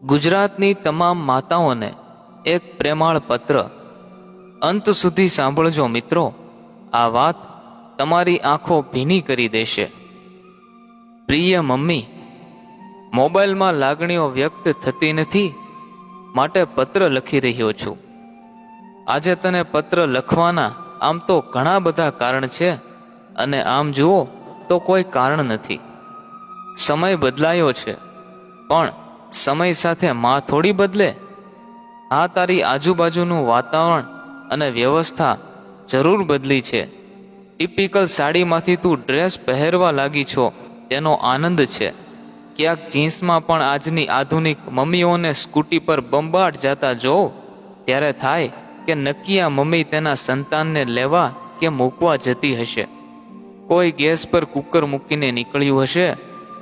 ગુજરાતની તમામ માતાઓને એક પ્રેમાળ પત્ર. અંત સુધી સાંભળજો મિત્રો, આ વાત તમારી આંખો ભીની કરી દેશે. પ્રિય મમ્મી, મોબાઈલમાં લાગણીઓ વ્યક્ત થતી નથી, માટે પત્ર લખી રહ્યો છું. આજે તને પત્ર લખવાના આમ તો ઘણા બધા કારણ છે, અને આમ જુઓ તો કોઈ કારણ નથી. સમય બદલાયો છે, પણ સમય સાથે માં થોડી બદલે. આ તારી આજુબાજુનું વાતાવરણ અને વ્યવસ્થા જરૂર બદલી છે. ટિપિકલ સાડીમાંથી તું ડ્રેસ પહેરવા લાગી છો તેનો આનંદ છે. ક્યાંક જીન્સમાં પણ આજની આધુનિક મમ્મીઓને સ્કૂટી પર બંબાટ જતા જોઉં ત્યારે થાય કે નક્કી આ મમ્મી તેના સંતાનને લેવા કે મૂકવા જતી હશે. કોઈ ગેસ પર કુકર મૂકીને નીકળ્યું હશે,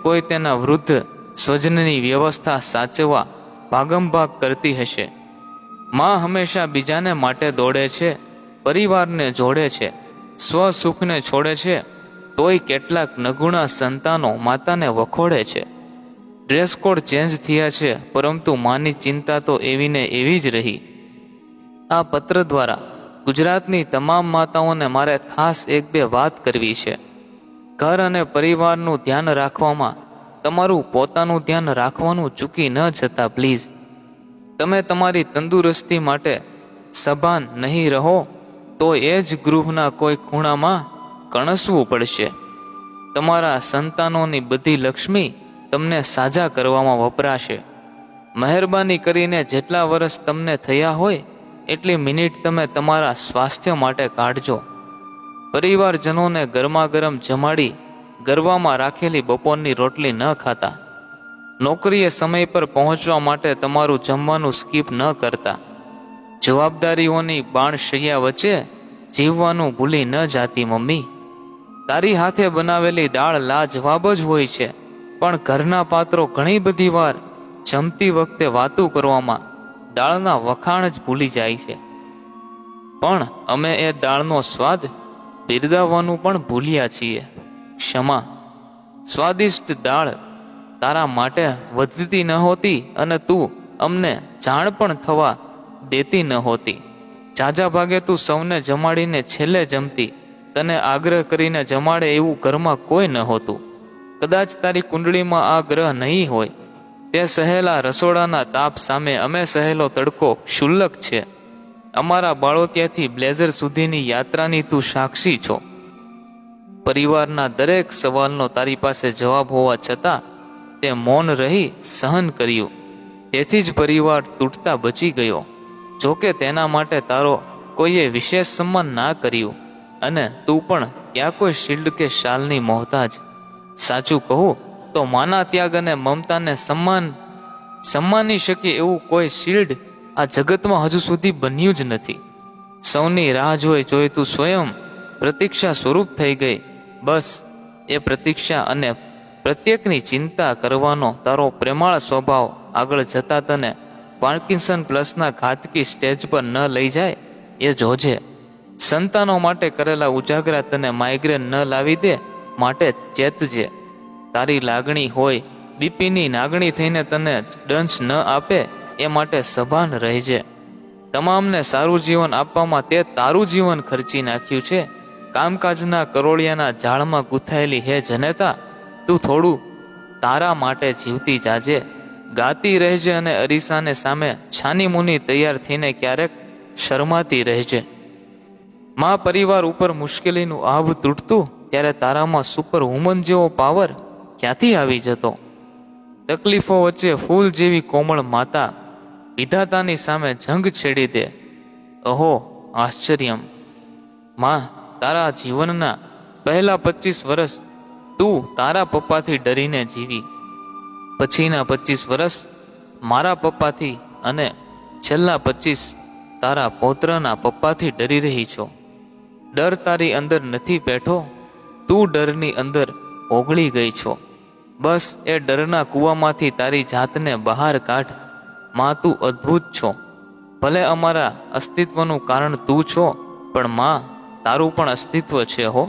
કોઈ તેના વૃદ્ધ સ્વજનની વ્યવસ્થા સાચવવા ભાગમભાગ કરતી હશે. માં હંમેશા બીજાને માટે દોડે છે, પરિવારને જોડે છે, સ્વસુખને છોડે છે, તોય કેટલાક નગુણા સંતાનો માતાને વખોડે છે. ડ્રેસ કોડ ચેન્જ થયા છે, પરંતુ માની ચિંતા તો એવી ને એવી જ રહી. આ પત્ર દ્વારા ગુજરાતની તમામ માતાઓને મારે ખાસ એક બે વાત કરવી છે. ઘર અને પરિવારનું ધ્યાન રાખવામાં તમારું પોતાનું ધ્યાન રાખવાનું ચૂકી ન જતા પ્લીઝ. તમે તમારી તંદુરસ્તી માટે સભાન નહીં રહો તો એ જ ગૃહના કોઈ ખૂણામાં કણસવું પડશે. તમારા સંતાનોની બધી લક્ષ્મી તમને સાજા કરવામાં વપરાશે. મહેરબાની કરીને જેટલા વર્ષ તમને થયા હોય એટલી મિનિટ તમે તમારા સ્વાસ્થ્ય માટે કાઢજો. પરિવારજનોને ગરમા ગરમ જમાડી ગરવામાં રાખેલી બપોરની રોટલી ન ખાતા. નોકરીએ સમય પર પહોંચવા માટે તમારું જમવાનું સ્કીપ ન કરતા. જવાબદારીઓની બાણશૈયા વચ્ચે જીવવાનું ભૂલી ન જાતી મમ્મી. તારી હાથે બનાવેલી દાળ લાજવાબ જ હોય છે, પણ ઘરના પાત્રો ઘણી બધી વાર જમતી વખતે વાતું કરવામાં દાળના વખાણ જ ભૂલી જાય છે. પણ અમે એ દાળનો સ્વાદ બિરદાવવાનું પણ ભૂલ્યા છીએ. ક્ષમા. સ્વાદિષ્ટ દાળ તારા માટે વધતી નહોતી અને તું અમને જાણ પણ થવા દેતી નહોતી. ઝાઝા ભાગે તું સૌને જમાડીને છેલ્લે જમતી. તને આગ્રહ કરીને જમાડે એવું ઘરમાં કોઈ નહોતું. કદાચ તારી કુંડળીમાં આ ગ્રહ નહીં હોય. તે સહેલા રસોડાના તાપ સામે અમે સહેલો તડકો ક્ષુલ્લક છે. અમારા બાળોતિયાથી બ્લેઝર સુધીની યાત્રાની તું સાક્ષી છો. પરિવારના દરેક સવાલનો તારી પાસે જવાબ હોવા છતાં તે મૌન રહી સહન કર્યું. તેથી જ પરિવાર તૂટતા બચી ગયો. જોકે તેના માટે તારો કોઈએ વિશેષ સન્માન ના કર્યું, અને તું પણ ક્યાં કોઈ શિલ્ડ કે શાલની મોહતાજ. સાચું કહું તો માના ત્યાગ અને મમતાને સન્માની શકે એવું કોઈ શિલ્ડ આ જગતમાં હજુ સુધી બન્યું જ નથી. સૌની રાહ જોઈ તું સ્વયં પ્રતીક્ષા સ્વરૂપ થઈ ગઈ. બસ એ પ્રતીક્ષા અને પ્રત્યેકની ચિંતા કરવાનો તારો પ્રેમાળ સ્વભાવ આગળ જતા તને પાર્કિન્સન પ્લસના ઘાતકી સ્ટેજ પર ન લઈ જાય એ જોજે. સંતાનો માટે કરેલા ઉજાગરા તને માઇગ્રેન ન લાવી દે માટે ચેતજે. તારી લાગણી હોય બીપીની નાગણી થઈને તને ડંશ ન આપે એ માટે સભાન રહેજે. તમામને સારું જીવન આપવામાં તે તારું જીવન ખર્ચી નાખ્યું છે. કામકાજના કરોળિયાના ઝાડમાં ગૂંથાયેલી હે જનેતા, તું થોડું તારા માટે જીવતી જાજે. ગાતી રહેજે અને અરીસાને સામે છાની મુની તૈયાર થઈને ક્યારેક શરમાતી રહેજે. માં પરિવાર ઉપર મુશ્કેલીનું આભ તૂટતું ત્યારે તારામાં સુપર વુમન જેવો પાવર ક્યાંથી આવી જતો? તકલીફો વચ્ચે ફૂલ જેવી કોમળ માતા વિધાતાની સામે જંગ છેડી દે. અહો આશ્ચર્યમ. માં, તારા જીવનના પહેલા 25 વર્ષ તું તારા પપ્પાથી ડરીને જીવી. પછીના 25 વર્ષ મારા પપ્પાથી અને છેલ્લા 25 તારા પૌત્રના પપ્પાથી ડરી રહી છો. ડર તારી અંદર નથી બેઠો, તું ડરની અંદર ઓગળી ગઈ છો. બસ એ ડરના કૂવામાંથી તારી જાતને બહાર કાઢ. માં, તું અદ્ભુત છો. ભલે અમારા અસ્તિત્વનું કારણ તું છો, પણ માં, તારું પણ અસ્તિત્વ છે હો.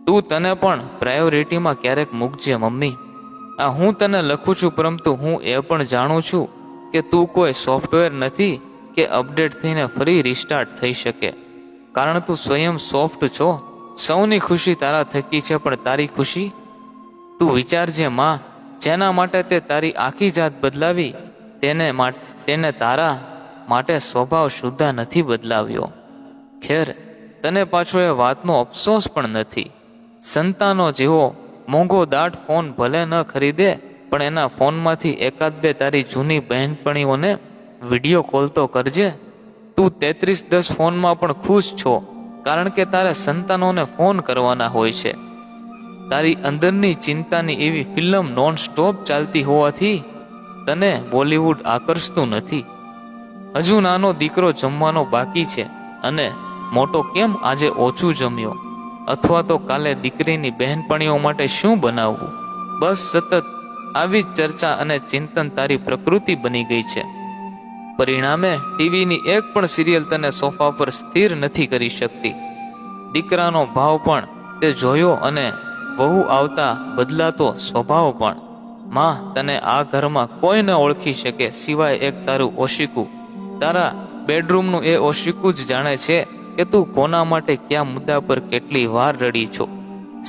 તું તને પણ પ્રાયોરિટીમાં ક્યારેક મૂકજે મમ્મી. આ હું તને લખું છું, પરંતુ હું એ પણ જાણું છું કે તું કોઈ સોફ્ટવેર નથી કે અપડેટ થઈને ફરી રિસ્ટાર્ટ થઈ શકે, કારણ તું સ્વયં સોફ્ટ છો. સૌની ખુશી તારા થકી છે, પણ તારી ખુશી? તું વિચારજે માં, જેના માટે તે તારી આખી જાત બદલાવી, તેને તારા માટે સ્વભાવ સુદ્ધા નથી બદલાવ્યો. ખેર, તને પાછો એ વાતનો અફસોસ પણ નથી. સંતાનો જેવો મોંઘો દાટ ફોન ભલે ન ખરીદે, પણ એના ફોનમાંથી એકાદ બે તારી જૂની બહેનપણીઓને વિડીયો કોલ તો કરજે. તું 3310 ફોનમાં પણ ખુશ છો, કારણ કે તારે સંતાનોને ફોન કરવાના હોય છે. તારી અંદરની ચિંતાની એવી ફિલ્મ નોન સ્ટોપ ચાલતી હોવાથી તને બોલિવૂડ આકર્ષતું નથી. હજુ નાનો દીકરો જમવાનો બાકી છે, અને મોટો કેમ આજે ઓછું જમ્યો, અથવા તો કાલે દીકરીની બહેનપણીઓ માટે શું બનાવવું, બસ સતત આવી જ ચર્ચા અને ચિંતન તારી પ્રકૃતિ બની ગઈ છે. પરિણામે ટીવીની એક પણ સિરિયલ તને સોફા પર સ્થિર નથી કરી શકતી. દીકરાનો ભાવ પણ તે જોયો, અને વહુ આવતા બદલાતો સ્વભાવ પણ. માં, તને આ ઘરમાં કોઈ ન ઓળખી શકે સિવાય એક તારું ઓશિકું. તારા બેડરૂમનું એ ઓશિકું જ જાણે છે કે તું કોના માટે કયા મુદ્દા પર કેટલી વાર રડી છો.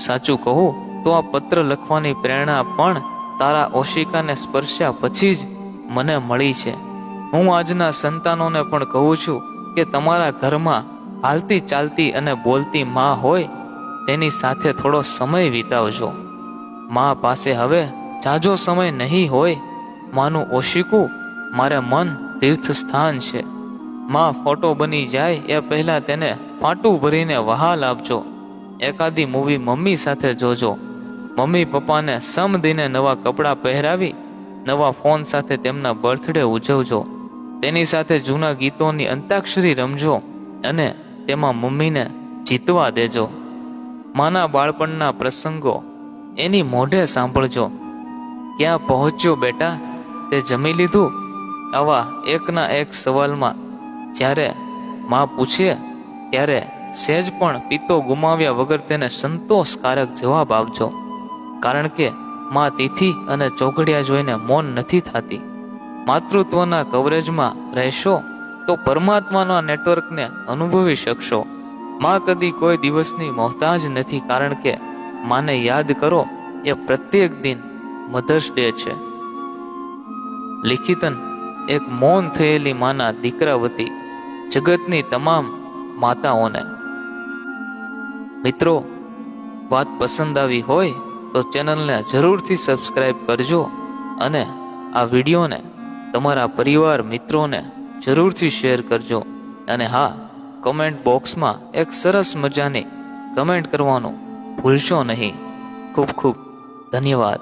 સાચું કહું તો આ પત્ર લખવાની પ્રેરણા પણ તારા ઓશિકાને સ્પર્શ્યા પછી જ મને મળી છે. હું આજના સંતાનોને પણ કહું છું કે તમારા ઘરમાં હાલતી ચાલતી અને બોલતી માં હોય, તેની સાથે થોડો સમય વિતાવજો. માં પાસે હવે જાજો સમય નહીં હોય. માનું ઓશિકું મારે મન તીર્થ સ્થાન છે. માં ફોટો બની જાય એ પહેલા તેને ફાટું ભરીને વહાલ આપજો. એકાદી મૂવી મમ્મી સાથે જોજો. મમ્મી પપ્પાને સમદીને નવા કપડાં પહેરાવી, નવા ફોન સાથે તેમના બર્થડે ઉજવજો. તેની સાથે જૂના ગીતોની અંતાક્ષરી રમજો, અને તેમાં મમ્મીને જીતવા દેજો. માના બાળપણના પ્રસંગો એની મોઢે સાંભળજો. ક્યાં પહોંચ્યો બેટા, તે જમી લીધું? આવા એકના એક સવાલમાં જ્યારે માં પૂછે, ત્યારે સહેજ પણ પિત્તો ગુમાવ્યા વગર તેને સંતોષકારક જવાબ આપજો, કારણ કે માં તિથિ અને ચોઘડિયા જોઈને મૌન નથી થતી. માતૃત્વના કવરેજમાં રહેશો તો પરમાત્માના નેટવર્કને અનુભવી શકશો. માં કદી કોઈ દિવસની મોહતાજ નથી, કારણ કે માને યાદ કરો એ પ્રત્યેક દિન મધર્સ ડે છે. લિખિતન એક મૌન થયેલી માના દીકરા વતી જગતની તમામ માતાઓને. મિત્રો, વાત પસંદ આવી હોય તો ચેનલને જરૂરથી સબસ્ક્રાઇબ કરજો, અને આ વિડીયોને તમારા પરિવાર મિત્રોને જરૂરથી શેર કરજો. અને હા, કમેન્ટ બોક્સમાં એક સરસ મજાની કમેન્ટ કરવાનું ભૂલશો નહીં. ખૂબ ખૂબ ધન્યવાદ.